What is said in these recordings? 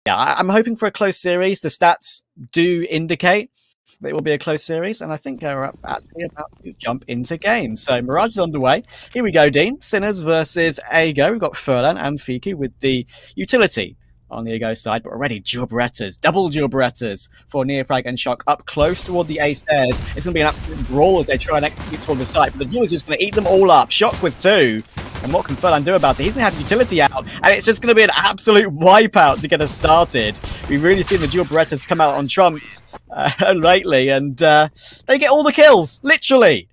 Yeah, I'm hoping for a close series. The stats do indicate that it will be a close series, and I think they're actually about to jump into games. So Mirage is underway. Here we go, Dean. Sinners versus Ago. We've got Furlan and Fiki with the utility on the Ago side, but already dual Berettas, double dual Berettas for Neofrag and Shock up close toward the A stairs. It's going to be an absolute brawl as they try and execute toward the site, but the duel is just going to eat them all up. Shock with 2. And what can Furlan do about it? He's going to have utility out, and it's just going to be an absolute wipeout to get us started. We've really seen the dual Berettas come out on trumps lately, and they get all the kills, literally.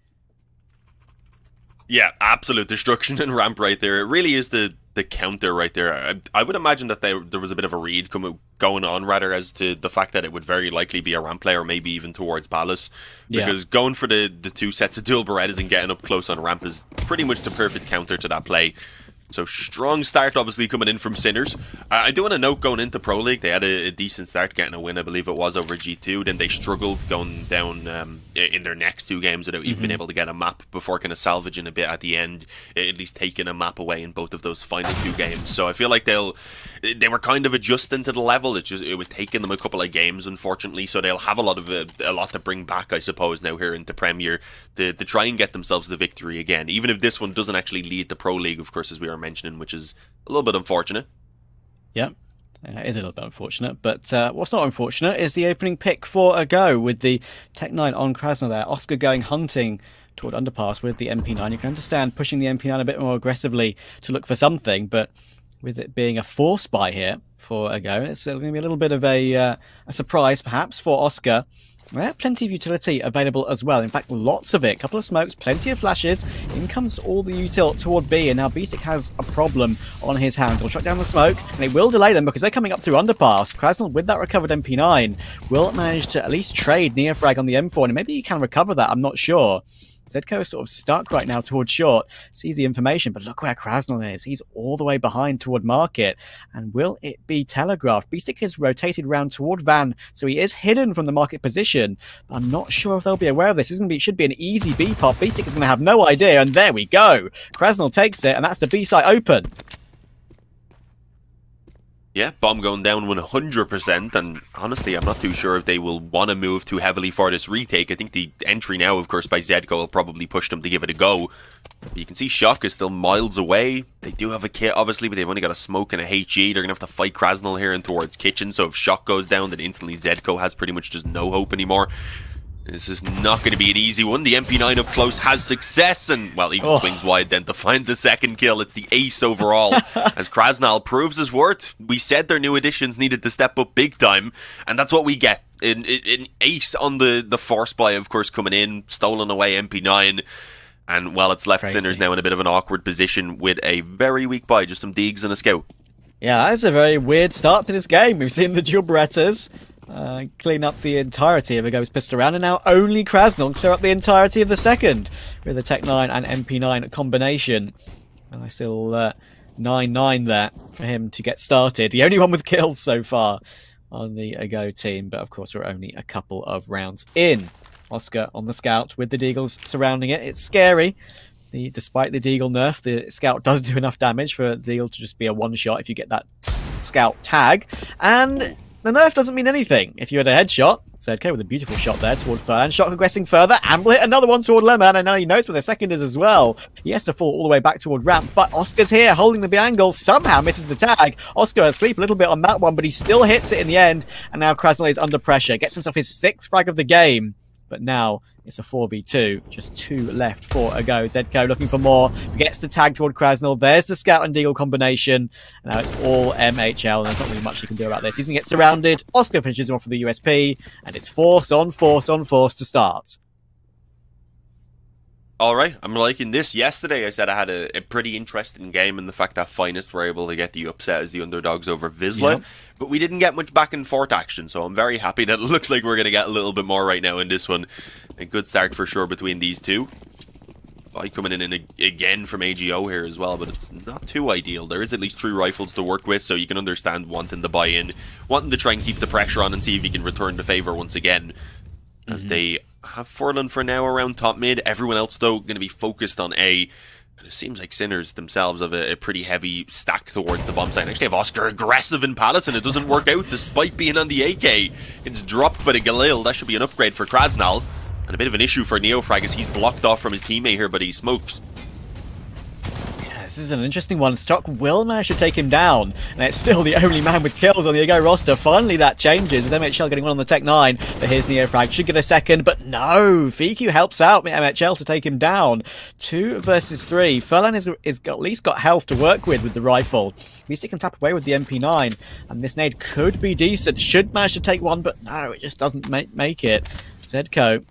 Yeah, absolute destruction and ramp right there. It really is the counter right there. I would imagine that there was a bit of a read going on, rather, as to the fact that it would very likely be a ramp play, or maybe even towards Palace. Because going for the 2 sets of dual Berettas and getting up close on ramp is pretty much the perfect counter to that play. So strong start, obviously, coming in from Sinners. I do want to note, going into Pro League, they had a decent start, getting a win, I believe it was, over G2. Then they struggled going down in their next 2 games without even being able to get a map before kind of salvaging a bit at the end, at least taking a map away in both of those final 2 games. So I feel like they were kind of adjusting to the level. It was taking them a couple of games, unfortunately. So they'll have a lot to bring back, I suppose, now here into Premier to try and get themselves the victory again. Even if this one doesn't actually lead to Pro League, of course, as we are mentioning, which is a little bit unfortunate. Yeah, it is a little bit unfortunate, but what's not unfortunate is the opening pick for Ago with the Tech 9 on Krasnal there. Oscar going hunting toward underpass with the MP9. You can understand pushing the MP9 a bit more aggressively to look for something, but with it being a force buy here for Ago, it's going to be a little bit of a surprise perhaps for Oscar. They have plenty of utility available as well. In fact, lots of it. A couple of smokes, plenty of flashes. In comes all the util toward B, and now Beastic has a problem on his hands. He'll shut down the smoke, and it will delay them because they're coming up through underpass. Krasnal, with that recovered MP9, will manage to at least trade Neofrag on the M4, and maybe he can recover that, I'm not sure. Zedco is sort of stuck right now towards short, sees the information, but look where Krasnal is. He's all the way behind toward market. And will it be telegraphed? Beastic has rotated round toward Van, so he is hidden from the market position. But I'm not sure if they'll be aware of this. It should be an easy B pop. Beastic is going to have no idea, and there we go. Krasnal takes it, and that's the B site open. Yeah, bomb going down 100%, and honestly, I'm not too sure if they will want to move too heavily for this retake. I think the entry now, of course, by Zedco will probably push them to give it a go. But you can see Shock is still miles away. They do have a kit, obviously, but they've only got a smoke and a HE. They're going to have to fight Krasnal here and towards Kitchen, so if Shock goes down, then instantly Zedco has pretty much just no hope anymore. This is not going to be an easy one. The MP9 up close has success, and, well, even swings wide then to find the second kill. It's the ace overall, as Krasnal proves his worth. We said their new additions needed to step up big time, and that's what we get. An ace on the force buy, of course, coming in, stolen away MP9, and, well, it's left Sinners now in a bit of an awkward position with a very weak buy, just some Deegs and a Scout. Yeah, that's a very weird start to this game. We've seen the dual Berettas clean up the entirety of Ago's pistol round, and now only Krasnal clear up the entirety of the second with the Tech 9 and MP9 combination. And I still 9-9 there for him to get started. The only one with kills so far on the Ago team, but of course we're only a couple of rounds in. Oscar on the Scout with the Deagles surrounding it. It's scary. Despite the Deagle nerf, the Scout does do enough damage for the Deagle to just be a one-shot if you get that Scout tag. And the nerf doesn't mean anything. If you had a headshot, Zedco with a beautiful shot there toward Furlan. Shock progressing further, and will hit another one toward Lemon, and now he knows where the second is as well. He has to fall all the way back toward ramp, but Oscar's here, holding the B-angle, somehow misses the tag. Oscar asleep a little bit on that one, but he still hits it in the end, and now Krasnal is under pressure. Gets himself his 6th frag of the game, but now it's a 4v2. Just 2 left for Ago. Zedco looking for more. Gets the tag toward Krasnal. There's the Scout and Deagle combination. And now it's all MHL. And there's not really much you can do about this. He's going to get surrounded. Oscar finishes him off with the USP. And it's force on force on force to start. Alright, I'm liking this. Yesterday I said I had a pretty interesting game, and the fact that Finest were able to get the upset as the underdogs over Vizsla, but we didn't get much back and forth action, so I'm very happy that it looks like we're going to get a little bit more right now in this one. A good start for sure between these two. Buy coming in again from AGO here as well, but it's not too ideal. There is at least 3 rifles to work with, so you can understand wanting to buy in, wanting to try and keep the pressure on and see if he can return the favour once again. As they have Furlan for now around top mid. Everyone else, though, going to be focused on A. It seems like Sinners themselves have a pretty heavy stack towards the bomb site. And actually have Oscar aggressive in Palace, and it doesn't work out despite being on the AK. It's dropped by the Galil. That should be an upgrade for Krasnal. And a bit of an issue for Neofrag as he's blocked off from his teammate here, but he smokes. This is an interesting one. Stock will manage to take him down, and it's still the only man with kills on the Ago roster. Finally, that changes with MHL getting one on the Tech 9. But here's Neofrag. Should get a second, but no. FIQ helps out MHL to take him down. 2 versus 3. Furlan has at least got health to work with the rifle. At least he can tap away with the MP9, and this nade could be decent. Should manage to take one, but no, it just doesn't make it. Zedco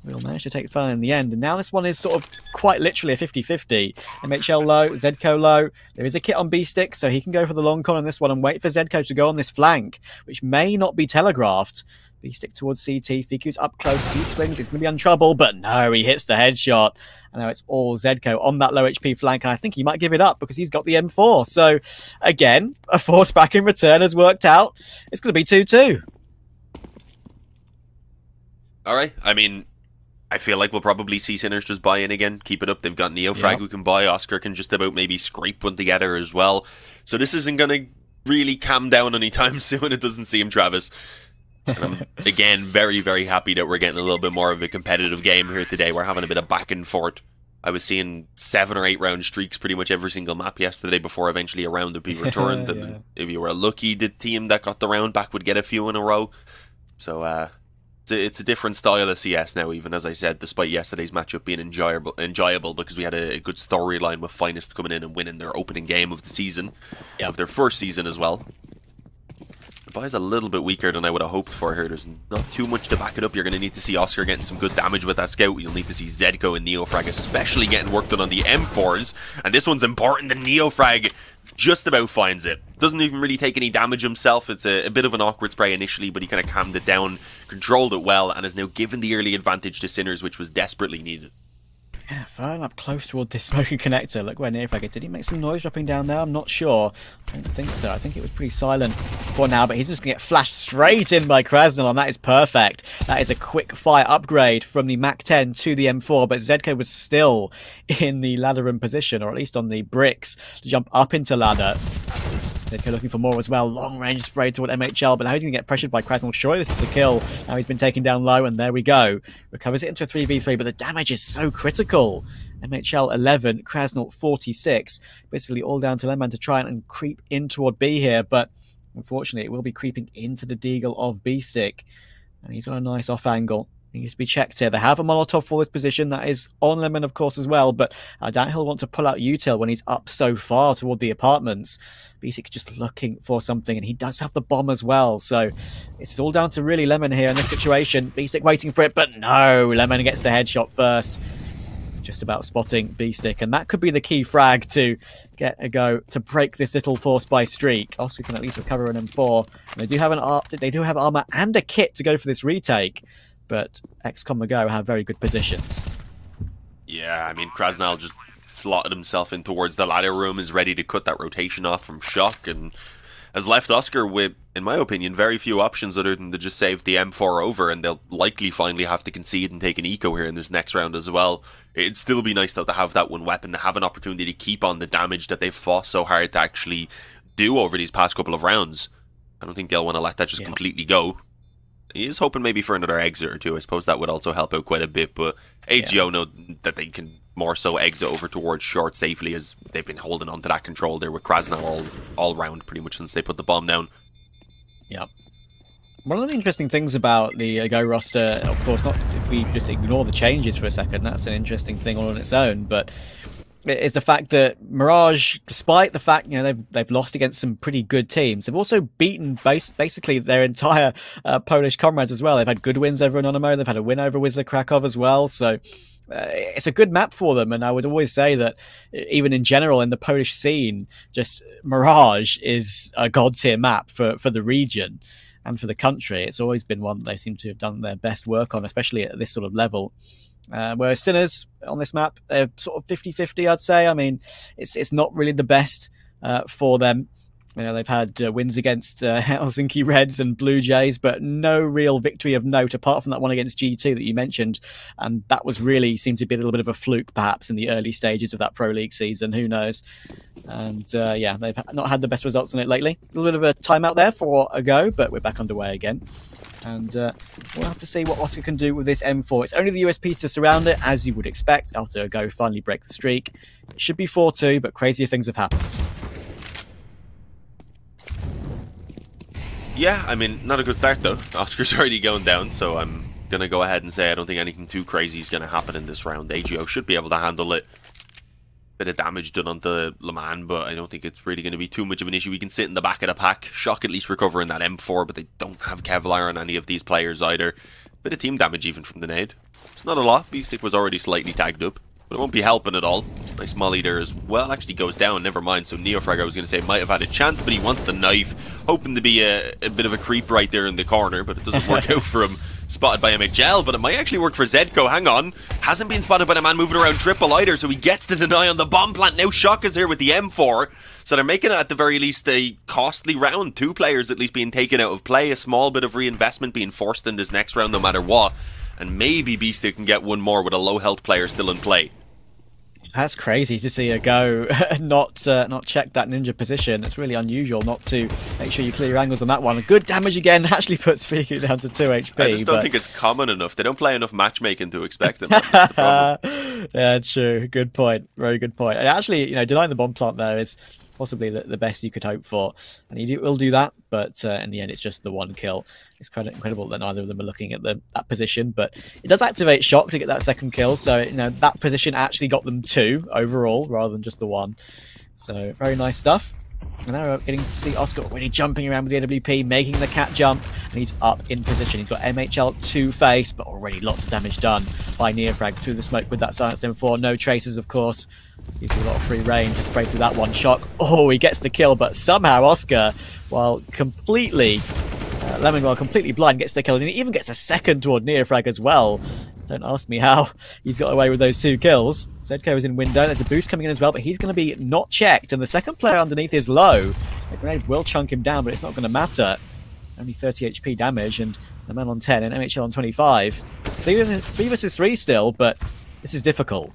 will manage to take Furlan in the end, and now this one is sort of quite literally a 50-50. MHL low, Zedco low. There is a kit on B-Stick, so he can go for the long con on this one and wait for Zedco to go on this flank, which may not be telegraphed. B-Stick towards CT, Fiku's up close, he swings, it's going to be on trouble, but no, he hits the headshot. And now it's all Zedco on that low HP flank, and I think he might give it up because he's got the M4. So, again, a force back in return has worked out. It's going to be 2-2. Alright, I mean, I feel like we'll probably see Sinners just buy in again, keep it up. They've got Neofrag who can buy. Oscar can just about maybe scrape one together as well. So this isn't going to really calm down anytime soon. It doesn't seem, Travis. And I'm, again, very, very happy that we're getting a little bit more of a competitive game here today. We're having a bit of back and forth. I was seeing 7 or 8 round streaks pretty much every single map yesterday before eventually a round would be returned. And if you were lucky, the team that got the round back would get a few in a row. So, it's a different style of CS now, even as I said, despite yesterday's matchup being enjoyable because we had a good storyline with Finest coming in and winning their opening game of the season, of their first season as well. The buy's a little bit weaker than I would have hoped for here. There's not too much to back it up. You're going to need to see Oscar getting some good damage with that scout. You'll need to see Zedco and Neofrag especially getting work done on the M4s. And this one's important. The Neofrag just about finds it. Doesn't even really take any damage himself. It's a bit of an awkward spray initially, but he kind of calmed it down, controlled it well, and has now given the early advantage to Sinners, which was desperately needed. Yeah, Fern up close toward this smoking connector. Look where Neofrag is. Did he make some noise dropping down there? I'm not sure. I don't think so. I think it was pretty silent for now, but he's just going to get flashed straight in by Krasnal, and that is perfect. That is a quick fire upgrade from the Mac 10 to the M4, but Zedco was still in the ladder room position, or at least on the bricks, to jump up into ladder. Zedco looking for more as well. Long range spray toward MHL, but now he's going to get pressured by Krasnal. Surely this is a kill. Now he's been taken down low, and there we go. Recovers it into a 3v3, but the damage is so critical. MHL 11, Krasnal 46. Basically all down to Lemman to try and creep in toward B here, but unfortunately it will be creeping into the deagle of B-Stick. And he's got a nice off angle. He needs to be checked here. They have a Molotov for this position. That is on Lemon, of course, as well. But I doubt he'll want to pull out Util when he's up so far toward the apartments. Basic just looking for something, and he does have the bomb as well. So it's all down to really Lemon here in this situation. B-Stick waiting for it, but no. Lemon gets the headshot first. Just about spotting B-Stick, and that could be the key frag to get a go to break this little force by streak. Oscar can at least recover an M4. And they do have armor and a kit to go for this retake. But XCOM Go have very good positions. Yeah, I mean, Krasnal just slotted himself in towards the ladder room, is ready to cut that rotation off from Shock, and has left Oscar with, in my opinion, very few options other than to just save the M4 over, and they'll likely finally have to concede and take an eco here in this next round as well. It'd still be nice, though, to have that one weapon, to have an opportunity to keep on the damage that they've fought so hard to actually do over these past couple of rounds. I don't think they'll want to let that just completely go. He is hoping maybe for another exit or two. I suppose that would also help out quite a bit, but AGO know that they can more so exit over towards short safely, as they've been holding on to that control there with Krasnal all round pretty much since they put the bomb down. Yep. One of the interesting things about the Go roster, of course, not if we just ignore the changes for a second, that's an interesting thing all on its own, but is the fact that Mirage, despite the fact they've lost against some pretty good teams, they've also beaten basically their entire Polish comrades as well. They've had good wins over Anonymo, they've had a win over Wisla Krakow as well, so it's a good map for them. And I would always say that even in general in the Polish scene, just Mirage is a god tier map for the region and for the country. It's always been one that they seem to have done their best work on, especially at this sort of level. Whereas Sinners on this map, they're sort of 50-50, I'd say. I mean, it's not really the best for them. You know, they've had wins against Helsinki Reds and Blue Jays, but no real victory of note apart from that one against G2 that you mentioned. And that was really seemed to be a little bit of a fluke, perhaps, in the early stages of that Pro League season. Who knows? And yeah, they've not had the best results on it lately. A little bit of a timeout there for a go, but we're back underway again. And we'll have to see what Oscar can do with this M4. It's only the USP to surround it, as you would expect, after a go finally break the streak. It should be 4-2, but crazier things have happened. Yeah, I mean, not a good start though. Oscar's already going down, so I'm going to go ahead and say I don't think anything too crazy is going to happen in this round. AGO should be able to handle it. Bit of damage done onto Le Mans, but I don't think it's really going to be too much of an issue. We can sit in the back of the pack. Shock at least recovering that M4, but they don't have Kevlar on any of these players either. Bit of team damage even from the nade. It's not a lot. B-Stick was already slightly tagged up, but it won't be helping at all. Nice molly there as well. Actually goes down, never mind. So Neofrag, I was going to say, might have had a chance, but he wants the knife. Hoping to be a bit of a creep right there in the corner, but it doesn't work out for him. Spotted by MHL, but it might actually work for Zedco. Hang on. Hasn't been spotted by the man moving around triple either, so he gets the deny on the bomb plant. Now Shock is here with the M4. So they're making it at the very least a costly round. 2 players at least being taken out of play. A small bit of reinvestment being forced in this next round no matter what. And maybe B-Stick can get one more with a low health player still in play. That's crazy to see a go not check that ninja position. It's really unusual not to make sure you clear your angles on that one. Good damage again, actually puts Fiku down to 2 HP. I just don't think it's common enough. They don't play enough matchmaking to expect it. That's the problem. Yeah, true. Good point. Very good point. And actually, you know, denying the bomb plant there is possibly the best you could hope for. And he will do that, but in the end, it's just the 1 kill. It's kind of incredible that neither of them are looking at that position, but it does activate Shock to get that 2nd kill. So, you know, that position actually got them 2 overall rather than just the 1. So, very nice stuff. And now we're getting to see Oscar already jumping around with the AWP, making the cat jump, and he's up in position. He's got MHL 2 face, but already lots of damage done by Neofrag through the smoke with that silenced M4. No traces, of course. Gives you a lot of free range to spray through that one. Shock. Oh, he gets the kill, but somehow Oscar, while completely blind, gets the kill, and he even gets a 2nd toward Neofrag as well. Don't ask me how he's got away with those 2 kills. Zedco is in window. There's a boost coming in as well, but he's going to be not checked. And the 2nd player underneath is low. The grenade will chunk him down, but it's not going to matter. Only 30 HP damage, and the man on 10 and MHL on 25. 3 versus 3 still, but this is difficult.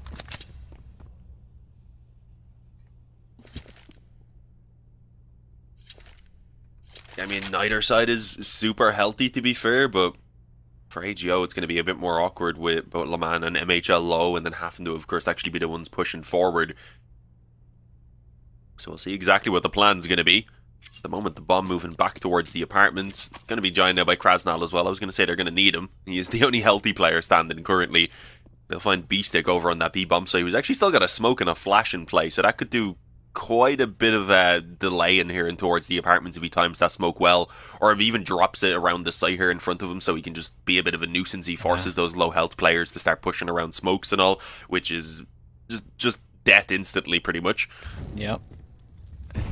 I mean, neither side is super healthy, to be fair, but for AGO, it's going to be a bit more awkward with both Le Mans and MHL low, and then having to, of course, actually be the ones pushing forward. So we'll see exactly what the plan's going to be. At the moment, the bomb moving back towards the apartments. Going to be joined now by Krasnal as well. I was going to say they're going to need him. He is the only healthy player standing currently. They'll find B-Stick over on that B-bomb, so he was actually still got a smoke and a flash in play, so that could do quite a bit of a delay in here and towards the apartments if he times that smoke well, or if he even drops it around the site here in front of him so he can just be a bit of a nuisance. He forces those low health players to start pushing around smokes and all, which is just death instantly pretty much. Yep.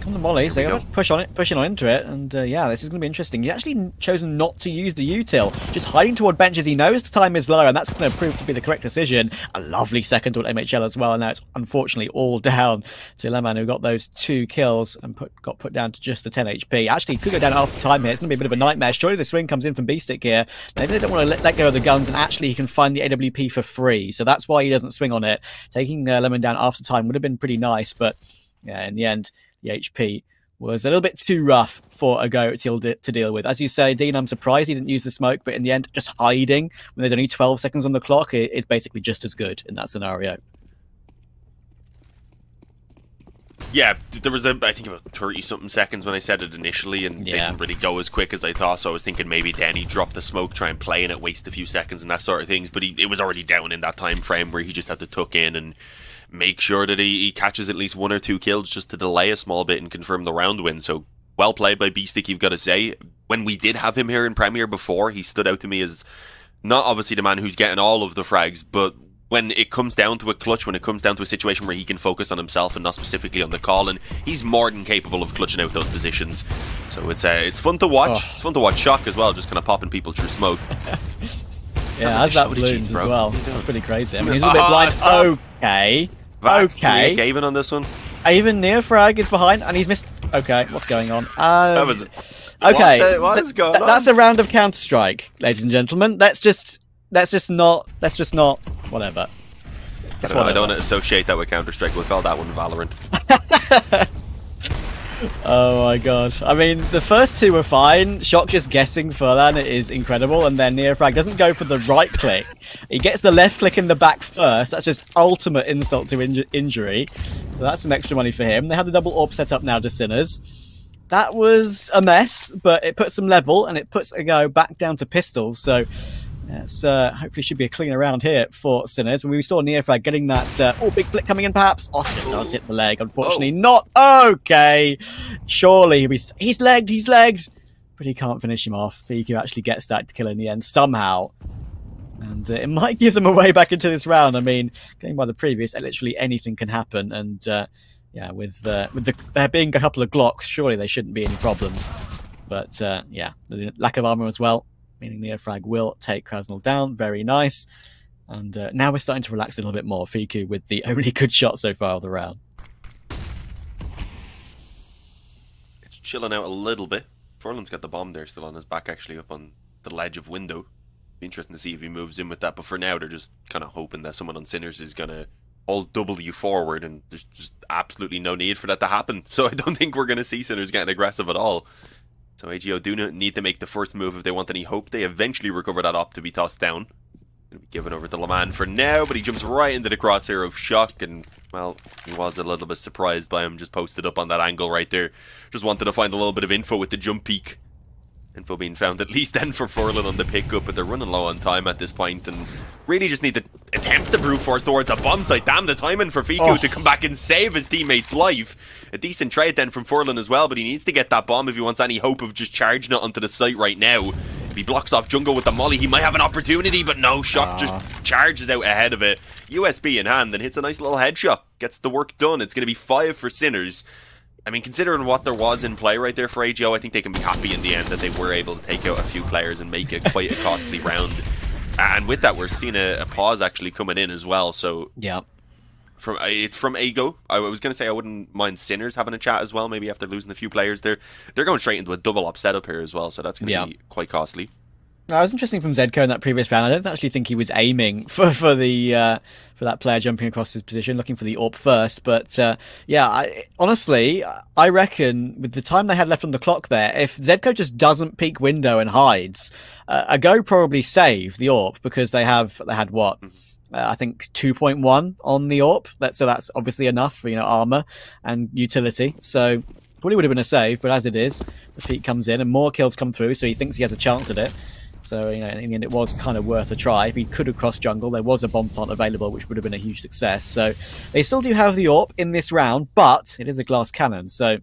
Come the mollies, they're going to pushing on into it, and yeah, this is going to be interesting. He's actually chosen not to use the util, just hiding toward benches. He knows the time is low, and that's going to prove to be the correct decision. A lovely 2nd toward MHL as well, and now it's unfortunately all down to Lehman, who got those 2 kills and got put down to just the 10 HP. Actually, could go down after time here. It's going to be a bit of a nightmare. Surely the swing comes in from B-Stick here. Maybe they don't want to let go of the guns, and actually he can find the AWP for free, so that's why he doesn't swing on it. Taking Lemon down after time would have been pretty nice, but yeah, in the end, the HP was a little bit too rough for a go to deal with. As you say, Dean, I'm surprised he didn't use the smoke, but in the end, just hiding when there's only 12 seconds on the clock is basically just as good in that scenario. Yeah, there was, I think, about 30-something seconds when I said it initially, and they didn't really go as quick as I thought, so I was thinking maybe then he dropped the smoke, try and play in it, waste a few seconds and that sort of things, but it was already down in that time frame where he just had to tuck in and make sure that he catches at least 1 or 2 kills just to delay a small bit and confirm the round win. So well played by B-Stick, you've got to say. When we did have him here in Premier before, he stood out to me as not obviously the man who's getting all of the frags, but when it comes down to a clutch, when it comes down to a situation where he can focus on himself and not specifically on the call, and he's more than capable of clutching out those positions. So it's fun to watch. Oh. It's fun to watch Shock as well, just kind of popping people through smoke. Yeah, as that balloons as well. That's pretty crazy. I mean, he's a bit blind. Stop. Okay. Vac, okay. Gaben on this one. Even Neofrag is behind, and he's missed Okay, what's going on? That was... Okay, what is going on? That's a round of Counter-Strike, ladies and gentlemen. Let's just not, whatever. I don't want to associate that with Counter-Strike. We'll call that one Valorant. Oh my god. I mean, the first two were fine. Shock just guessing Furlan is incredible, and then Neofrag doesn't go for the right click. He gets the left click in the back first. That's just ultimate insult to injury. So that's some extra money for him. They have the double AWP set up now to Sinners. That was a mess, but it puts them level, and it puts a go back down to pistols. So it's hopefully should be a clean round here for Sinners. When we saw Neofrag getting that big flick coming in, perhaps Oscar does hit the leg. Unfortunately, not okay. Surely he's legged, but he can't finish him off. Fiku actually gets that kill in the end somehow, and it might give them a way back into this round. I mean, going by the previous, literally anything can happen, and yeah, with there being a couple of Glocks, surely there shouldn't be any problems. But yeah, the lack of armor as well, meaning Neofrag will take Krasnal down. Very nice. And now we're starting to relax a little bit more. Fiku with the only good shot so far of the round. It's chilling out a little bit. Furlan's got the bomb there still on his back, actually, up on the ledge of window. Be interesting to see if he moves in with that. But for now, they're just kind of hoping that someone on Sinners is going to hold W forward. And there's just absolutely no need for that to happen. So I don't think we're going to see Sinners getting aggressive at all. So AGO do need to make the first move if they want any hope. They eventually recover that op to be tossed down. Going to be given over to Leman for now, but he jumps right into the crosshair of Shock, and, well, he was a little bit surprised by him, just posted up on that angle right there. Just wanted to find a little bit of info with the jump peak. Info being found at least then for Furlan on the pickup, but they're running low on time at this point, and really just need to attempt the brute force towards a bomb site. Damn the timing for Fiku to come back and save his teammate's life. A decent trade then from Furlan as well, but he needs to get that bomb if he wants any hope of just charging it onto the site right now. If he blocks off Jungle with the molly, he might have an opportunity, but no, Shock just charges out ahead of it. USB in hand and hits a nice little headshot. Gets the work done. It's going to be 5 for Sinners. I mean, considering what there was in play right there for AGO, I think they can be happy in the end that they were able to take out a few players and make it quite a costly round. And with that, we're seeing a pause actually coming in as well. So yeah, it's from AGO. I was going to say I wouldn't mind Sinners having a chat as well, maybe after losing a few players there. They're going straight into a double op setup here as well, so that's going to be quite costly. That was interesting from Zedko in that previous round. I don't actually think he was aiming for that player jumping across his position, looking for the AWP first. But yeah, honestly, I reckon with the time they had left on the clock there, if Zedko just doesn't peek window and hides, a go probably saved the AWP, because they had what? I think 2.1 on the AWP. So that's obviously enough for, armor and utility. So probably would have been a save, but as it is, the peek comes in and more kills come through, so he thinks he has a chance at it. So, in the end, it was kind of worth a try. If he could have crossed jungle, there was a bomb plant available, which would have been a huge success. So, they still do have the AWP in this round, but it is a glass cannon, so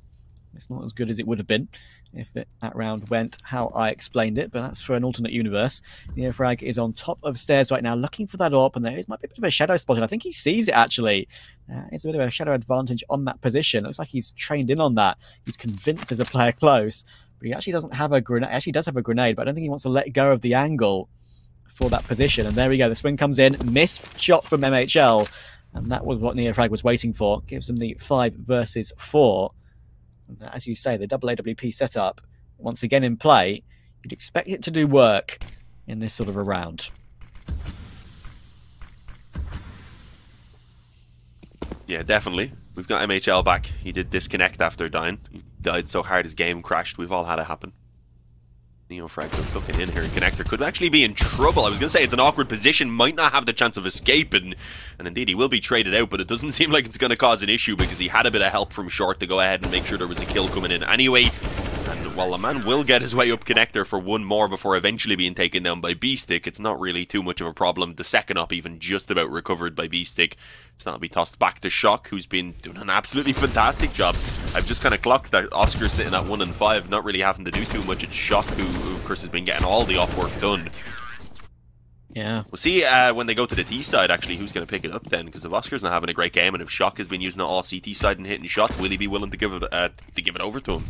it's not as good as it would have been if that round went how I explained it, but that's for an alternate universe. Neofrag is on top of stairs right now, looking for that AWP, and there might be a bit of a shadow spotted. I think he sees it, actually. It's a bit of a shadow advantage on that position. Looks like he's trained in on that. He's convinced there's a player close. But he actually doesn't have a grenade. Actually, does have a grenade, but I don't think he wants to let go of the angle for that position. And there we go. The swing comes in. Missed shot from MHL. And that was what Neofrag was waiting for. Gives them the 5 versus 4. And as you say, the double AWP setup, once again in play, you'd expect it to do work in this sort of a round. Yeah, definitely. We've got MHL back. He did disconnect after dying. He died so hard his game crashed. We've all had it happen. Neofrag looking in here. Connector could actually be in trouble. I was going to say it's an awkward position. Might not have the chance of escaping. And indeed, he will be traded out. But it doesn't seem like it's going to cause an issue, because he had a bit of help from short to go ahead and make sure there was a kill coming in anyway. And while the man will get his way up connector for one more before eventually being taken down by B-Stick, it's not really too much of a problem. The second up even just about recovered by B-Stick. So that'll be tossed back to Shock, who's been doing an absolutely fantastic job. I've just kind of clocked that Oscar's sitting at 1 and 5, not really having to do too much. It's Shock who of course, has been getting all the off work done. Yeah. We'll see when they go to the T side, actually, who's going to pick it up then, because if Oscar's not having a great game and if Shock has been using it all CT side and hitting shots, will he be willing to give it over to him?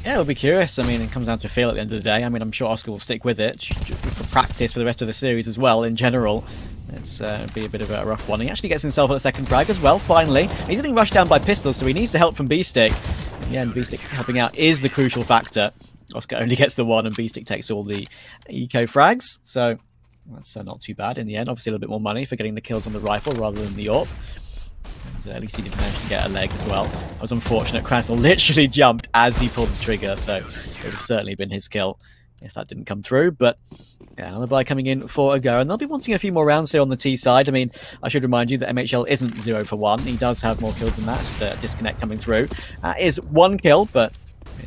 Yeah, we'll be curious. I mean, it comes down to feel at the end of the day. I mean, I'm sure Oscar will stick with it for practice for the rest of the series as well, in general. It's be a bit of a rough one. He actually gets himself on a second frag as well, finally. He's getting rushed down by pistols, so he needs the help from B-Stick. In the end, Beastic helping out is the crucial factor. Oscar only gets the one, and Beastic takes all the eco frags. So that's not too bad in the end. Obviously, a little bit more money for getting the kills on the rifle rather than the AWP. And at least he did manage to get a leg as well. That was unfortunate. Krasnal literally jumped as he pulled the trigger, so it would have certainly been his kill if that didn't come through. But yeah, another buy coming in for a go, and they'll be wanting a few more rounds here on the T side. I mean, I should remind you that MHL isn't 0 for 1. He does have more kills than that. The disconnect coming through is 1 kill, but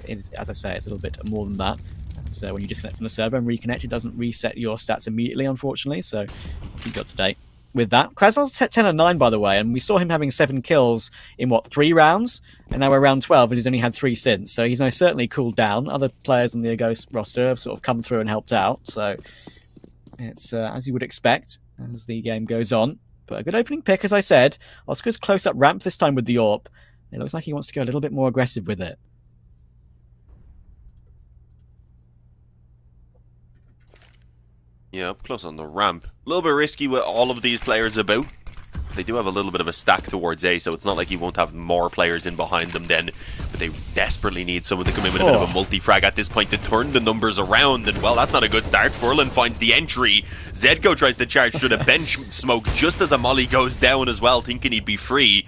it is, as I say, it's a little bit more than that. So when you disconnect from the server and reconnect, it doesn't reset your stats immediately, unfortunately. So keep up to date with that. Krasnal's 10 and 9, by the way, and we saw him having 7 kills in, what, 3 rounds? And now we're round 12, and he's only had 3 since. So he's most certainly cooled down. Other players on the Ghost roster have sort of come through and helped out. So it's as you would expect as the game goes on. But a good opening pick, as I said. Oscar's close-up ramp this time with the AWP. It looks like he wants to go a little bit more aggressive with it. Yeah, up close on the ramp. A little bit risky with all of these players about. They do have a little bit of a stack towards A, so it's not like you won't have more players in behind them then. But they desperately need someone to come in with a bit of a multi-frag at this point to turn the numbers around. And, well, that's not a good start. Furlan finds the entry. Zedko tries to charge through the bench smoke just as a molly goes down as well, thinking he'd be free.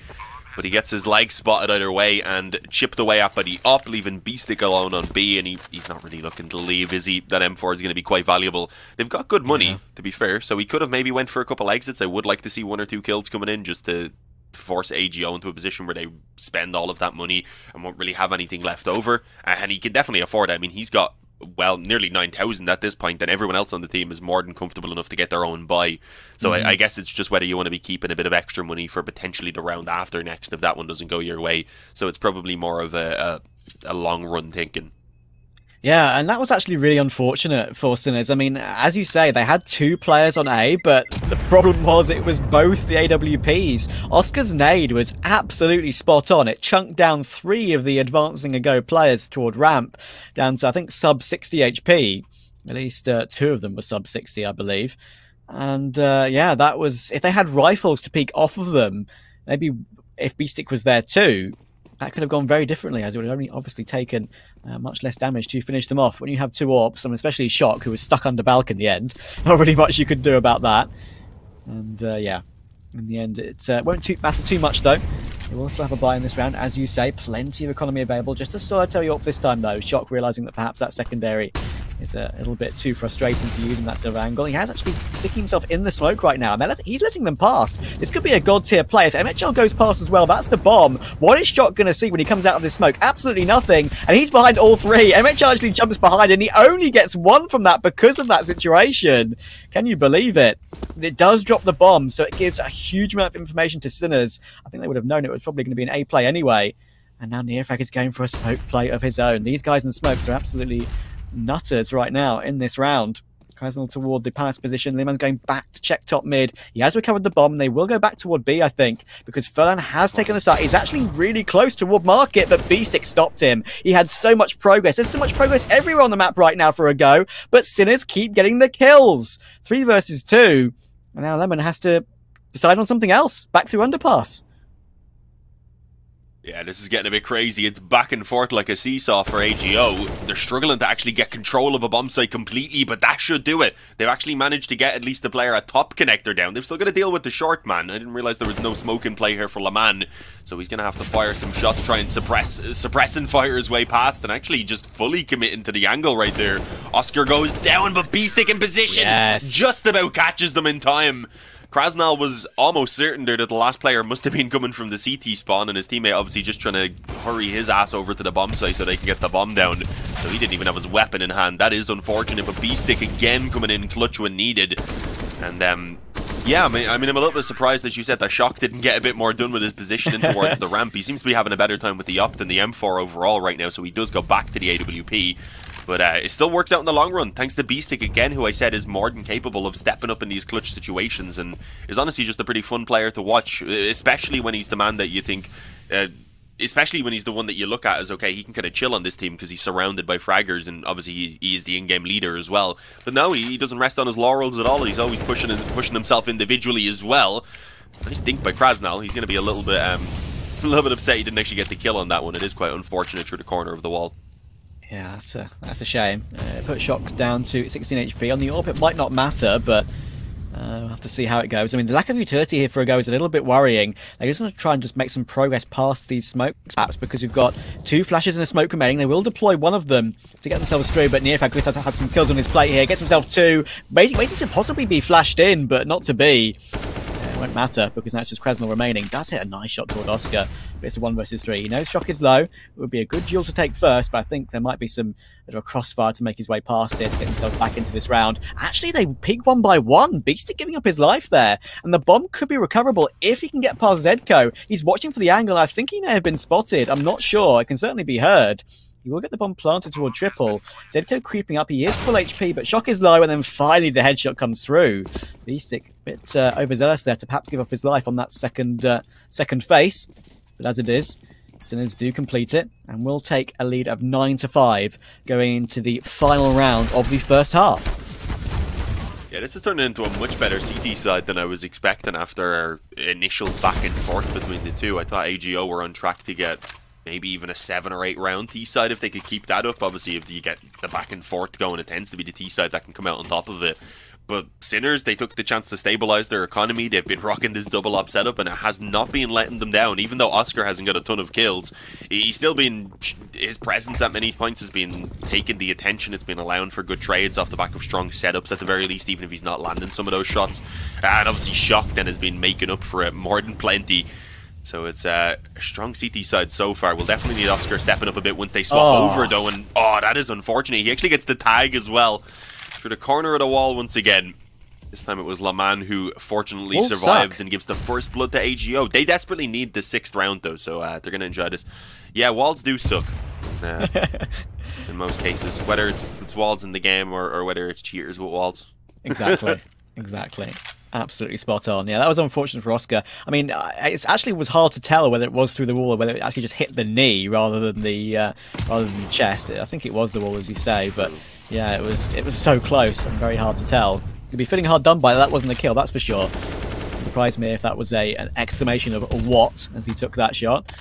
But he gets his legs spotted either way and chipped away at by the up, leaving Beastic alone on B, and he's not really looking to leave, is he? That M4 is going to be quite valuable. They've got good money, to be fair, so he could have maybe went for a couple exits. I would like to see 1 or 2 kills coming in just to force AGO into a position where they spend all of that money and won't really have anything left over. And he can definitely afford it. I mean, he's got, well, nearly 9,000 at this point, and everyone else on the team is more than comfortable enough to get their own buy. So I guess it's just whether you want to be keeping a bit of extra money for potentially the round after next if that one doesn't go your way. So it's probably more of a long run thinking. Yeah, and that was actually really unfortunate for Sinners. I mean, as you say, they had 2 players on A, but the problem was it was both the AWPs. Oscar's nade was absolutely spot on. It chunked down 3 of the advancing a-go players toward ramp, down to, I think, sub 60 HP. At least 2 of them were sub 60, I believe. And yeah, that was... If they had rifles to peek off of them, maybe if Beastic was there too, that could have gone very differently, as it would have only obviously taken much less damage to finish them off. When you have 2 AWPs, and especially Shock, who was stuck under Balk in the end, not really much you could do about that. And yeah, in the end, it won't matter too much, though. They will also have a buy in this round, as you say. Plenty of economy available. Just a solitary AWP this time, though. Shock realising that perhaps that secondary is a little bit too frustrating to use in that sort of angle. He has actually sticking himself in the smoke right now, and he's letting them pass. This could be a god tier play. If MHL goes past as well, that's the bomb. What is Shock going to see when he comes out of this smoke? Absolutely nothing, and he's behind all 3. MHL actually jumps behind, and he only gets 1 from that because of that situation. Can you believe it? It does drop the bomb, so it gives a huge amount of information to Sinners. I think they would have known it was probably going to be an A play anyway. And now Neofag is going for a smoke play of his own. These guys in smokes are absolutely nutters right now in this round. Krasnal toward the Palace position. Liman's going back to check top mid. He has recovered the bomb. They will go back toward B, I think, because Furlan has taken the side. He's actually really close toward Market, but Beastic stopped him. He had so much progress. There's so much progress everywhere on the map right now for a go, but Sinners keep getting the kills. 3 versus 2. And now Lemon has to decide on something else. Back through underpass. Yeah, this is getting a bit crazy. It's back and forth like a seesaw for AGO. They're struggling to actually get control of a bomb site completely, but that should do it. They've actually managed to get at least the player at top connector down. They've still got to deal with the short man. I didn't realize there was no smoke in play here for Laman, so he's going to have to fire some shots, try and suppress and fire his way past, and actually just fully committing to the angle right there. Oscar goes down, but Beastic in position. Yes. Just about catches them in time. Krasnal was almost certain there that the last player must have been coming from the CT spawn, and his teammate obviously just trying to hurry his ass over to the bomb site so they can get the bomb down. So he didn't even have his weapon in hand. That is unfortunate, but Beastic again coming in clutch when needed. And yeah, I mean, I'm a little bit surprised that you said that Shock didn't get a bit more done with his positioning towards the ramp. He seems to be having a better time with the up than the M4 overall right now, so he does go back to the AWP. But it still works out in the long run, thanks to Beastic again, who I said is more than capable of stepping up in these clutch situations, and is honestly just a pretty fun player to watch, especially when he's the man that you think, especially when he's the one that you look at as, okay, he can kind of chill on this team because he's surrounded by fraggers, and obviously he is the in-game leader as well. But no, he doesn't rest on his laurels at all. He's always pushing himself individually as well. Nice dink by Krasnal. He's going to be a little bit a little bit upset he didn't actually get the kill on that one. It is quite unfortunate through the corner of the wall. Yeah, that's a shame. Put Shock down to 16 HP. On the AWP, it might not matter, but we'll have to see how it goes. I mean, the lack of utility here for a go is a little bit worrying. They just want to try and just make some progress past these smoke traps because we've got 2 flashes and a smoke remaining. They will deploy one of them to get themselves through, but Nearfag has some kills on his plate here. Gets himself 2, waiting to possibly be flashed in, but not to be. It won't matter because now it's just Krasnal remaining. Does hit a nice shot toward Oscar, but it's a 1 versus 3. He knows Shock is low. It would be a good duel to take first, but I think there might be some bit of a crossfire to make his way past it, to get himself back into this round. Actually, they peak 1 by 1. Beastie giving up his life there, and the bomb could be recoverable if he can get past Zedko. He's watching for the angle. I think he may have been spotted. I'm not sure. It can certainly be heard. He will get the bomb planted toward triple. Zedko creeping up. He is full HP, but Shock is low, and then finally the headshot comes through. Beastie a bit overzealous there to perhaps give up his life on that second face. But as it is, Sinners do complete it, and will take a lead of 9-5 going into the final round of the first half. Yeah, this is turning into a much better CT side than I was expecting after our initial back and forth between the two. I thought AGO were on track to get maybe even a 7 or 8 round T side if they could keep that up. Obviously, if you get the back and forth going, it tends to be the T side that can come out on top of it. But Sinners, they took the chance to stabilize their economy. They've been rocking this double op setup, and it has not been letting them down. Even though Oscar hasn't got a ton of kills, he's still been, his presence at many points has been taking the attention. It's been allowing for good trades off the back of strong setups at the very least, even if he's not landing some of those shots. And obviously Shock then has been making up for it more than plenty. So it's a strong CT side so far. We'll definitely need Oscar stepping up a bit once they swap over, though. And that is unfortunate. He actually gets the tag as well. Through the corner of the wall once again. This time it was Laman who fortunately survives and gives the first blood to AGO. They desperately need the 6th round, though, so they're going to enjoy this. Yeah, walls do suck. In most cases. Whether it's walls in the game or whether it's cheaters with walls. Exactly. Exactly. Absolutely spot on. Yeah, that was unfortunate for Oscar. I mean, it actually was hard to tell whether it was through the wall or whether it actually just hit the knee rather than the chest. I think it was the wall, as you say, but yeah, it was so close and very hard to tell. It'd be feeling hard done by. That wasn't a kill, that's for sure. Surprised me if that was an exclamation of what as he took that shot.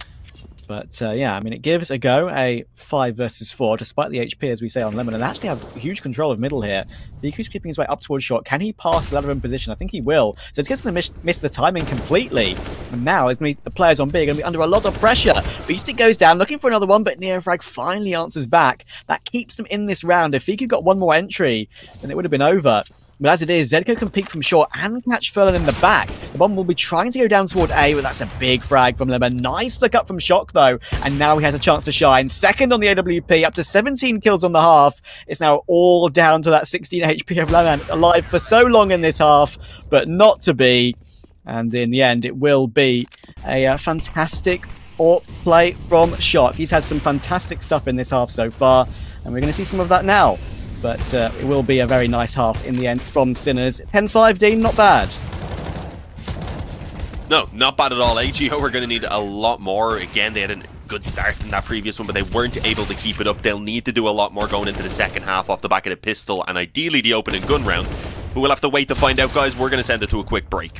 But yeah, I mean, it gives a go, a 5 versus 4, despite the HP, as we say on Lemon, and actually have huge control of middle here. Biku's keeping his way up towards shot. Can he pass the ladder in position? I think he will. So it's going to miss the timing completely. And now the players on B are going to be under a lot of pressure. Beastie goes down, looking for another one, but Neofrag finally answers back. That keeps them in this round. If Biku got one more entry, then it would have been over. But as it is, Zedko can peek from short and catch Furlan in the back. The bomb will be trying to go down toward A, but that's a big frag from Lemon. Nice flick up from Shock, though. And now he has a chance to shine. Second on the AWP, up to 17 kills on the half. It's now all down to that 16 HP of Lemon. Alive for so long in this half, but not to be. And in the end, it will be a fantastic play from Shock. He's had some fantastic stuff in this half so far, and we're going to see some of that now. But it will be a very nice half in the end from Sinners. 10-5, Dean, not bad. No, not bad at all. AGO are going to need a lot more. Again, they had a good start in that previous one, but they weren't able to keep it up. They'll need to do a lot more going into the second half off the back of the pistol, and ideally the opening gun round. But we'll have to wait to find out, guys. We're going to send it to a quick break.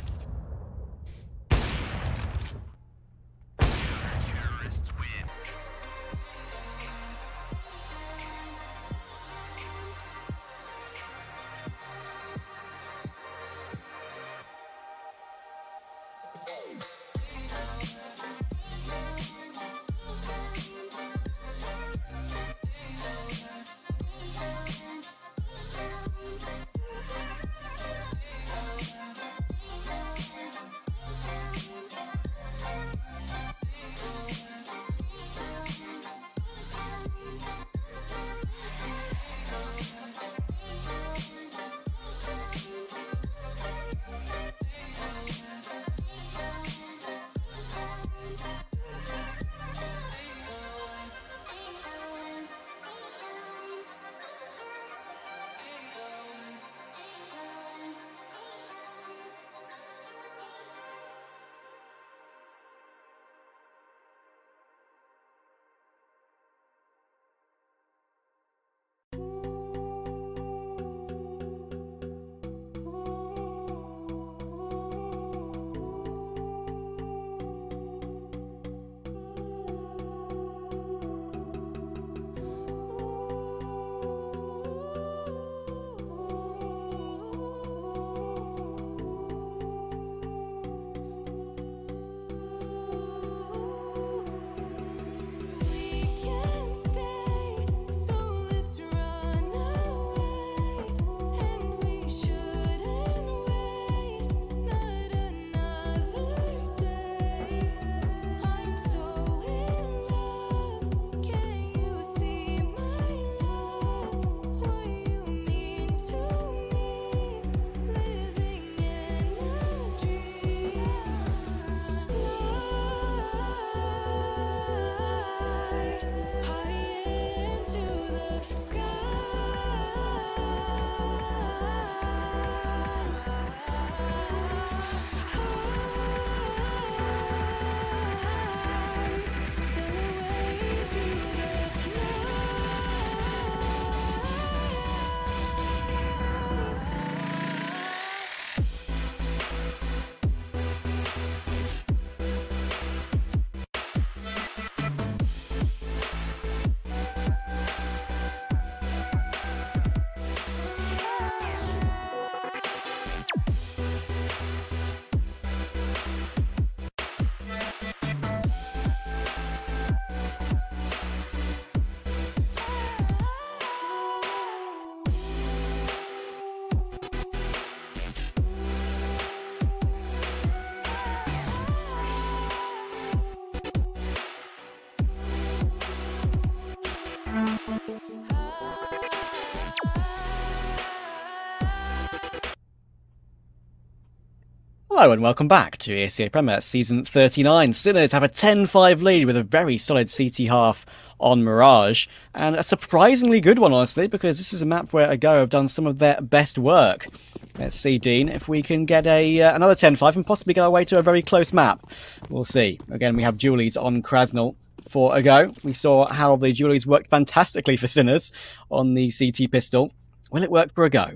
Hello and welcome back to Esea Premier Season 39. Sinners have a 10-5 lead with a very solid CT half on Mirage, and a surprisingly good one, honestly, because this is a map where Go have done some of their best work. Let's see, Dean, if we can get another 10-5 and possibly get our way to a very close map. We'll see. Again, we have Julies on Krasnal for a go. We saw how the Julies worked fantastically for Sinners on the CT pistol. Will it work for a Go?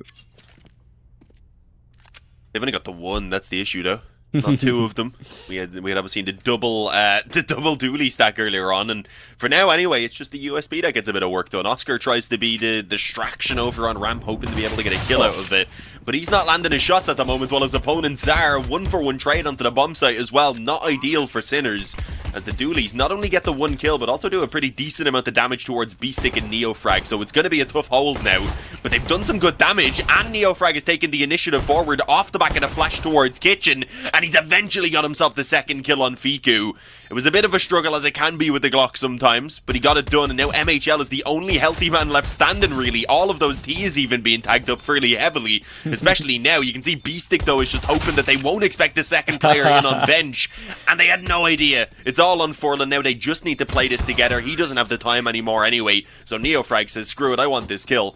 They've only got the one, that's the issue though. Not two of them. We had obviously the double dually stack earlier on, and for now anyway, it's just the USB that gets a bit of work done. Oscar tries to be the distraction over on ramp, hoping to be able to get a kill out of it, but he's not landing his shots at the moment, while his opponents are 1-for-1 trade onto the bomb site as well. Not ideal for Sinners, as the dualies not only get the one kill, but also do a pretty decent amount of damage towards B-Stick and Neofrag, so it's going to be a tough hold now, but they've done some good damage, and Neofrag has taken the initiative forward off the back of the flash towards Kitchen, and he's eventually got himself the second kill on Fiku. It was a bit of a struggle, as it can be with the Glock sometimes, but he got it done, and now MHL is the only healthy man left standing, really. All of those T's even being tagged up fairly heavily, especially now. You can see B-Stick, though, is just hoping that they won't expect the second player in on bench, and they had no idea. It's all on Furlan now. They just need to play this together. He doesn't have the time anymore anyway, so Neofrag says, screw it, I want this kill.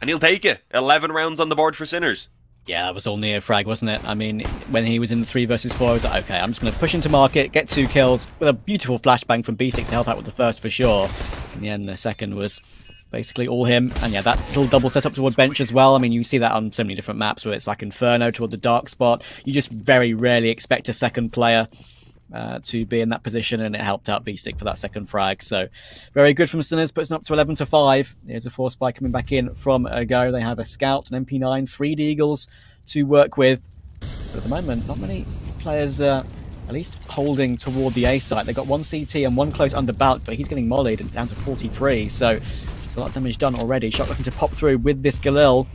And he'll take it. 11 rounds on the board for Sinners. Yeah, that was all Neofrag, wasn't it? I mean, when he was in the 3 versus 4, I was like, okay, I'm just going to push into market, get 2 kills, with a beautiful flashbang from B6 to help out with the first for sure. In the end, the second was basically all him. And yeah, that little double setup toward bench as well. I mean, you see that on so many different maps where it's like Inferno toward the dark spot. You just very rarely expect a second player to be in that position, and it helped out B-Stick for that second frag. So very good from Sinners, puts them up to 11-5. Here's a 4-spy coming back in from a Go. They have a Scout, an MP9, 3 Deagles to work with. But at the moment, not many players at least holding toward the A site. They've got 1 CT and 1 close under Balk, but he's getting mollied and down to 43. So it's a lot of damage done already. Shot looking to pop through with this Galil.